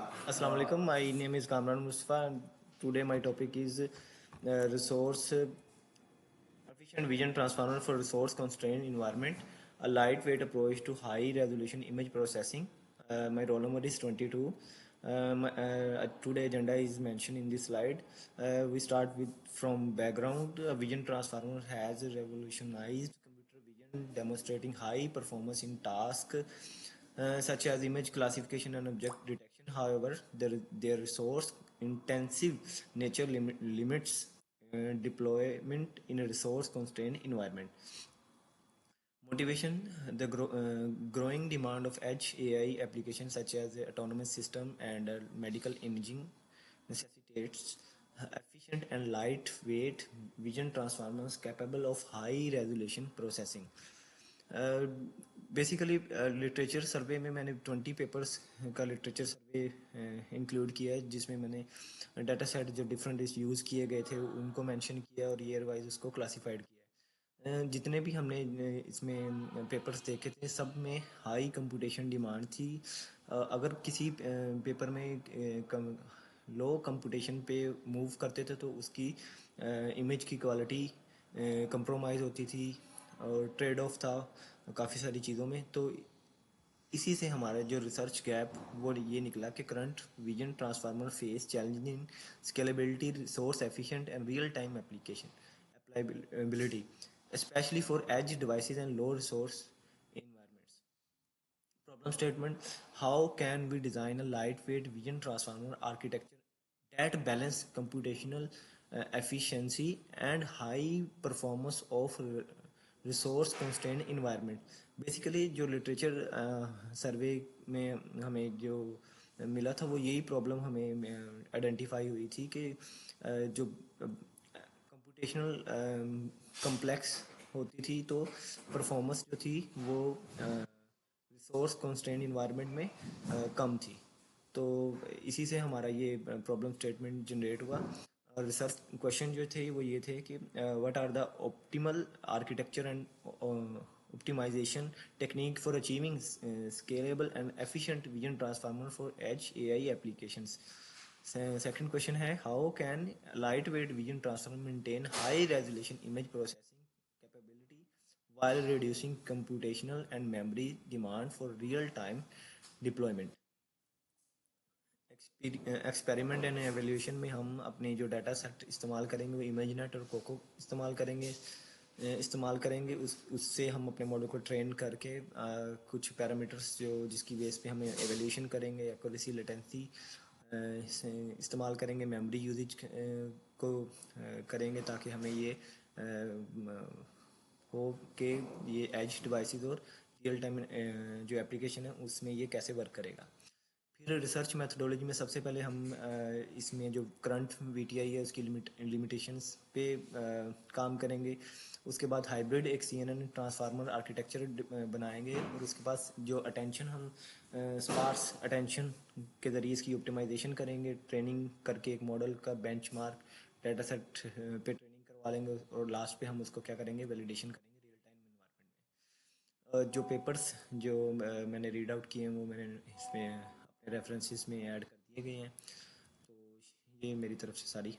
Assalamu alaikum. My name is Kamran Mustafa, and today my topic is resource efficient vision transformer for resource constrained environment, a lightweight approach to high resolution image processing. My roll number is 22. Today agenda is mentioned in this slide. We start with from background. Vision transformer has revolutionized computer vision, demonstrating high performance in tasks such as image classification and object detection. However, their resource intensive nature limits deployment in a resource constrained environment. Motivation: the growing demand of edge AI applications such as autonomous system and medical imaging necessitates efficient and lightweight vision transformers capable of high resolution processing. Basically literature survey में मैंने 20 papers का literature सर्वे include किया है, जिसमें मैंने data set जो different use किए गए थे उनको मेंशन किया और ईयर वाइज उसको क्लासिफाइड किया है। जितने भी हमने इसमें पेपर्स देखे थे सब में हाई कंप्यूटेशन डिमांड थी। अगर किसी पेपर में लो कंप्यूटेशन पे मूव करते थे तो उसकी इमेज की क्वालिटी कंप्रोमाइज़ होती थी और ट्रेड ऑफ था काफ़ी सारी चीज़ों में। तो इसी से हमारा जो रिसर्च गैप वो ये निकला कि current vision transformer face challenge in scalability, resource efficient and real time application applicability, especially for edge devices and low resource environments. Problem statement: how can we design a lightweight vision transformer architecture that balance computational efficiency and high performance of resource constrained environment? Basically जो literature survey में हमें जो मिला था वो यही problem हमें identify हुई थी कि जो कंप्यूटेशनल कम्प्लेक्स होती थी तो परफॉर्मेंस जो थी वो रिसोर्स कंस्ट्रेंट इन्वायरमेंट में कम थी। तो इसी से हमारा ये प्रॉब्लम स्टेटमेंट जनरेट हुआ। और रिसर्च क्वेश्चन जो थे वो ये थे कि what are the optimal architecture and optimization technique for achieving scalable and efficient vision transformer for edge AI applications. Second question है how can light weight vision transformer maintain high resolution image processing capability while reducing computational and memory demand for real-time deployment. Experiment and evolution में हम अपने जो data set इस्तेमाल करेंगे वो ImageNet और cocoa इस्तेमाल करेंगे उससे हम अपने मॉडल को ट्रेन करके कुछ पैरामीटर्स जो जिसकी बेस पे हमें एवोल्यूशन करेंगे, एक्यूरेसी, लेटेंसी इस्तेमाल करेंगे, मेमोरी यूजेज को करेंगे ताकि हमें ये हो कि ये एज डिवाइसेस और रियल टाइम जो एप्लीकेशन है उसमें ये कैसे वर्क करेगा। फिर रिसर्च मेथडोलॉजी में सबसे पहले हम इसमें जो करंट वीटीआई है उसकी लिमिटेशंस पे काम करेंगे। उसके बाद हाइब्रिड एक सीएनएन ट्रांसफार्मर आर्किटेक्चर बनाएंगे और उसके बाद जो अटेंशन हम स्पार्स अटेंशन के ज़रिए इसकी ऑप्टिमाइजेशन करेंगे, ट्रेनिंग करके एक मॉडल का बेंचमार्क डाटा सेट पे ट्रेनिंग करवा लेंगे और लास्ट पे हम उसको क्या करेंगे, वैलिडेशन करेंगे रियल टाइम इन्वायरमेंट में। जो पेपर्स जो मैंने रीड आउट किए हैं वो मैंने इसमें रेफरेंसेस में ऐड कर दिए गए हैं। तो ये मेरी तरफ से सारी